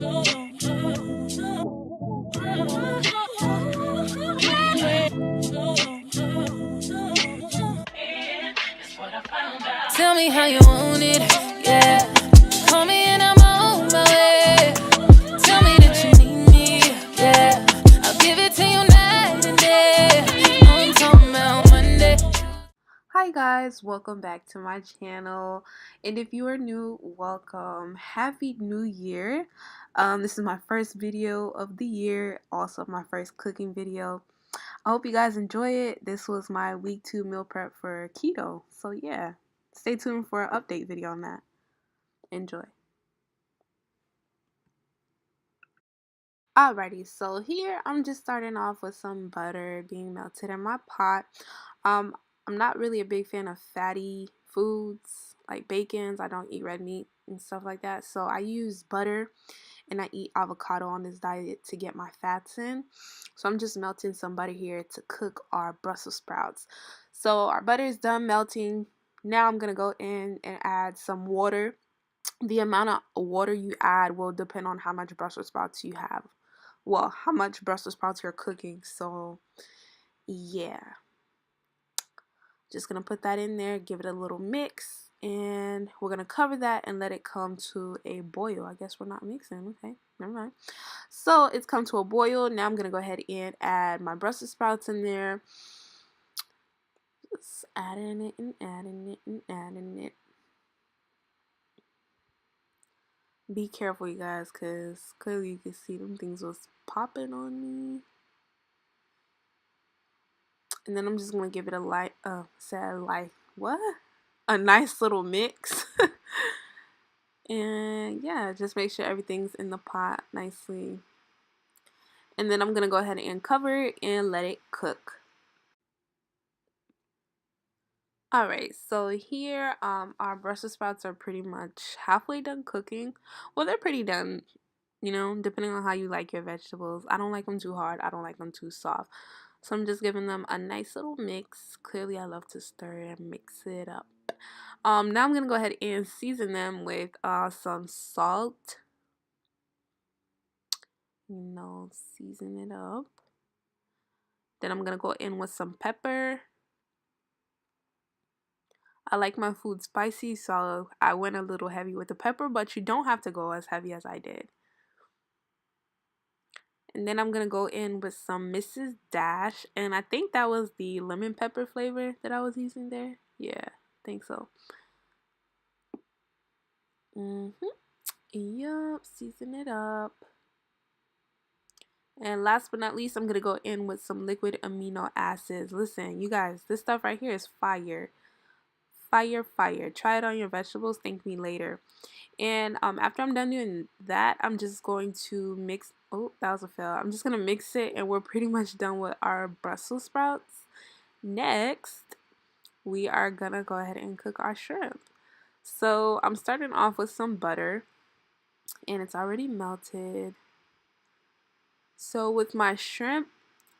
Tell me how you want it, yeah. Call me and I'm on my way. Tell me that you need me, yeah. I'll give it to you night and day. I'm talking about Monday. Hi guys, welcome back to my channel, and if you are new, welcome. Happy New Year. This is my first video of the year, also my first cooking video. I hope you guys enjoy it. This was my week 2 meal prep for keto, so yeah, stay tuned for an update video on that. Enjoy. Alrighty, so here I'm just starting off with some butter being melted in my pot. Um, I'm not really a big fan of fatty foods like bacons. I don't eat red meat and stuff like that. So I use butter and I eat avocado on this diet to get my fats in. So I'm just melting some butter here to cook our Brussels sprouts. So our butter is done melting. Now I'm gonna go in and add some water. The amount of water you add will depend on how much Brussels sprouts you have. Well, how much Brussels sprouts you're cooking. So yeah, just gonna put that in there, give it a little mix, and we're gonna cover that and let it come to a boil. I guess we're not mixing. Okay, never mind. So it's come to a boil. Now I'm gonna go ahead and add my Brussels sprouts in there. Just adding it and adding it and adding it. Be careful, you guys, because clearly you can see them things was popping on me. And then I'm just going to give it a a nice little mix. And yeah, just make sure everything's in the pot nicely. And then I'm going to go ahead and cover it and let it cook. Alright, so here our Brussels sprouts are pretty much halfway done cooking. Well, they're pretty done, you know, depending on how you like your vegetables. I don't like them too hard. I don't like them too soft. So I'm just giving them a nice little mix. Clearly, I love to stir and mix it up. Now I'm going to go ahead and season them with some salt. Season it up. Then I'm going to go in with some pepper. I like my food spicy, so I went a little heavy with the pepper, but you don't have to go as heavy as I did. And then I'm going to go in with some Mrs. Dash, and I think that was the lemon pepper flavor that I was using there. Yeah, I think so. Yup, season it up. And last but not least, I'm going to go in with some liquid amino acids. Listen, you guys, this stuff right here is fire. Fire, fire. Try it on your vegetables. Thank me later. And after I'm done doing that, I'm just going to mix. Oh, that was a fail. I'm just going to mix it, and we're pretty much done with our Brussels sprouts. Next, we are going to go ahead and cook our shrimp. So I'm starting off with some butter, and it's already melted. So with my shrimp,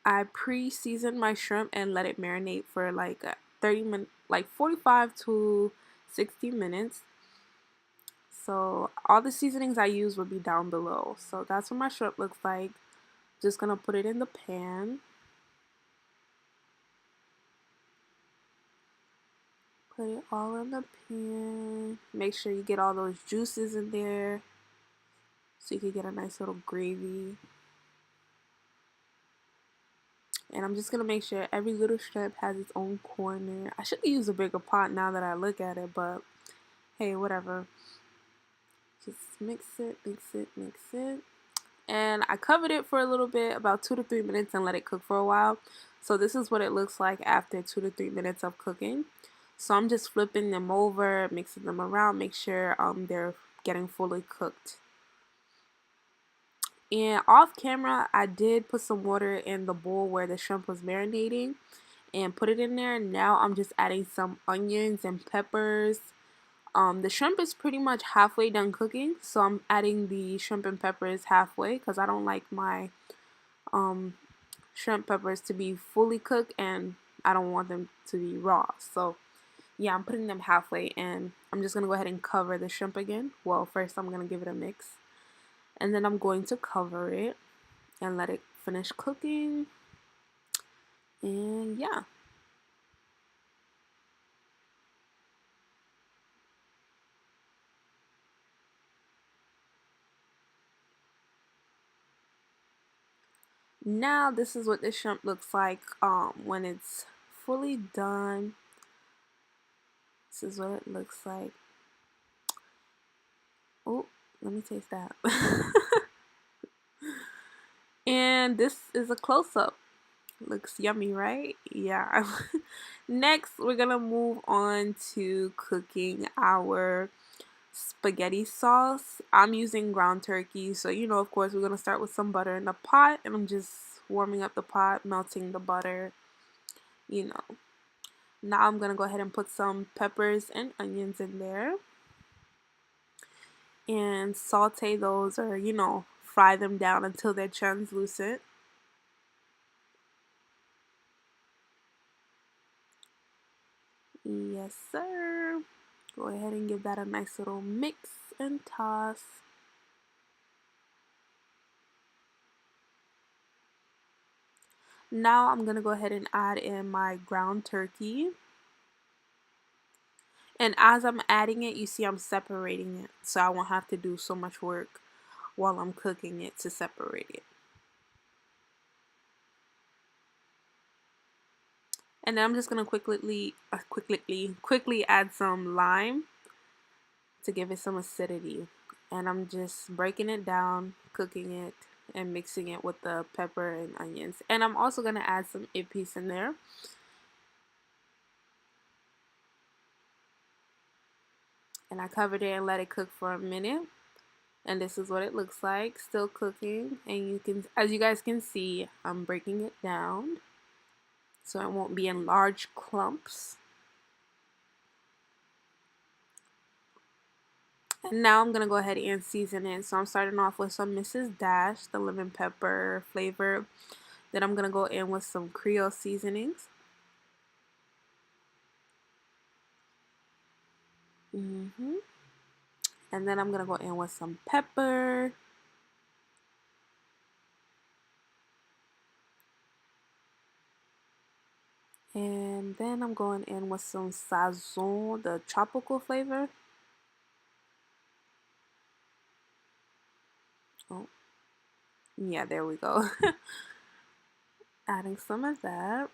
I pre-seasoned my shrimp and let it marinate for like 30 minutes, like 45 to 60 minutes. So all the seasonings I use will be down below. So that's what my shrimp looks like. Just gonna put it in the pan. Put it all in the pan. Make sure you get all those juices in there so you can get a nice little gravy. And I'm just going to make sure every little shrimp has its own corner. I should use a bigger pot now that I look at it, but hey, whatever. Just mix it, mix it, mix it. And I covered it for a little bit, about 2 to 3 minutes, and let it cook for a while. So this is what it looks like after 2 to 3 minutes of cooking. So I'm just flipping them over, mixing them around, make sure they're getting fully cooked. And off camera, I did put some water in the bowl where the shrimp was marinating and put it in there. Now I'm just adding some onions and peppers. The shrimp is pretty much halfway done cooking, so I'm adding the shrimp and peppers halfway because I don't like my shrimp peppers to be fully cooked and I don't want them to be raw. So yeah, I'm putting them halfway, and I'm just going to go ahead and cover the shrimp again. Well, first I'm going to give it a mix. And then I'm going to cover it and let it finish cooking. And yeah. Now this is what the shrimp looks like when it's fully done. This is what it looks like. Oh, let me taste that. And this is a close-up. Looks yummy, right? Yeah. Next, we're gonna move on to cooking our spaghetti sauce. I'm using ground turkey, so you know, of course, we're gonna start with some butter in the pot, and I'm just warming up the pot, melting the butter, you know. Now I'm gonna go ahead and put some peppers and onions in there and saute those, or you know, fry them down until they're translucent. Yes, sir. Go ahead and give that a nice little mix and toss. Now I'm going to go ahead and add in my ground turkey. And as I'm adding it, you see I'm separating it, so I won't have to do so much work while I'm cooking it to separate it. And then I'm just going to quickly add some lime to give it some acidity. And I'm just breaking it down, cooking it, and mixing it with the pepper and onions. And I'm also going to add some Epis in there. And I covered it and let it cook for a minute. And this is what it looks like, still cooking. And you can, as you guys can see, I'm breaking it down so it won't be in large clumps. And now I'm gonna go ahead and season it. So I'm starting off with some Mrs. Dash, the lemon pepper flavor. Then I'm gonna go in with some Creole seasonings. And then I'm gonna go in with some pepper. And then I'm going in with some Sazon, the tropical flavor. Oh, yeah, there we go. Adding some of that.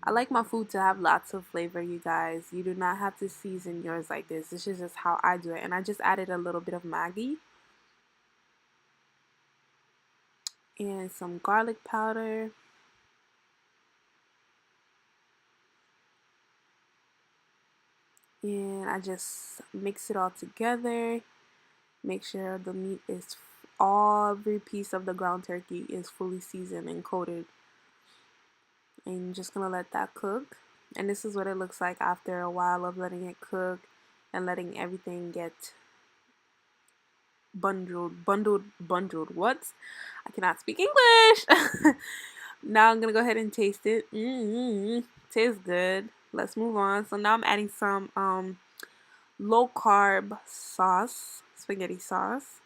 I like my food to have lots of flavor, you guys. You do not have to season yours like this. This is just how I do it. And I just added a little bit of Maggi. And some garlic powder. And I just mix it all together. Make sure the meat is, every piece of the ground turkey is fully seasoned and coated. And I'm just going to let that cook. And this is what it looks like after a while of letting it cook and letting everything get bundled. What? I cannot speak English. Now I'm gonna go ahead and taste it. Tastes good. Let's move on. So now I'm adding some low carb sauce, spaghetti sauce.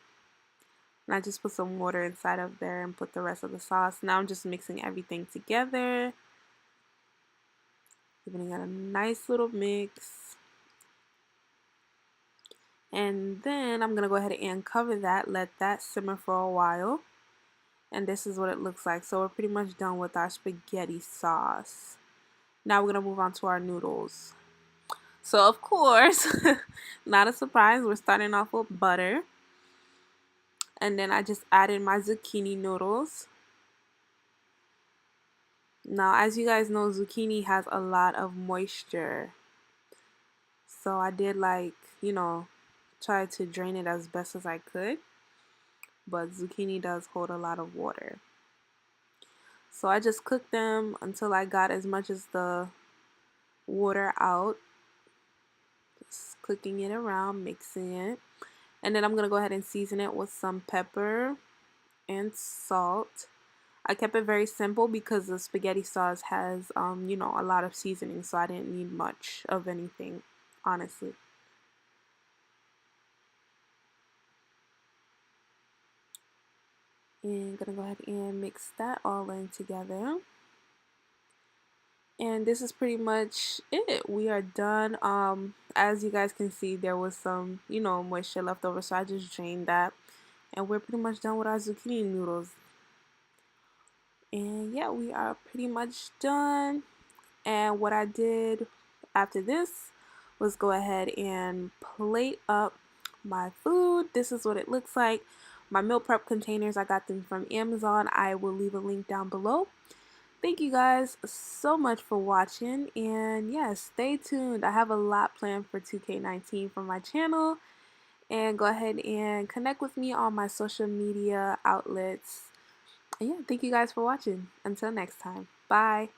And I just put some water inside of there and put the rest of the sauce. Now I'm just mixing everything together, giving it a nice little mix. And then I'm gonna go ahead and cover that, let that simmer for a while. And this is what it looks like. So we're pretty much done with our spaghetti sauce. Now we're gonna move on to our noodles. So of course, not a surprise, we're starting off with butter. And then I just added my zucchini noodles. Now, as you guys know, zucchini has a lot of moisture. So I did, like, you know, try to drain it as best as I could. But zucchini does hold a lot of water. So I just cooked them until I got as much as the water out. Just cooking it around, mixing it. And then I'm going to go ahead and season it with some pepper and salt. I kept it very simple because the spaghetti sauce has, you know, a lot of seasoning, so I didn't need much of anything, honestly. And gonna go ahead and mix that all in together. And this is pretty much it. We are done. As you guys can see, there was some, moisture left over, so I just drained that. And we're pretty much done with our zucchini noodles. And yeah, we are pretty much done. And what I did after this was go ahead and plate up my food. This is what it looks like. My meal prep containers, I got them from Amazon. I will leave a link down below. Thank you guys so much for watching, and yeah, stay tuned. I have a lot planned for 2K19 for my channel, and go ahead and connect with me on my social media outlets. And yeah, thank you guys for watching. Until next time, bye.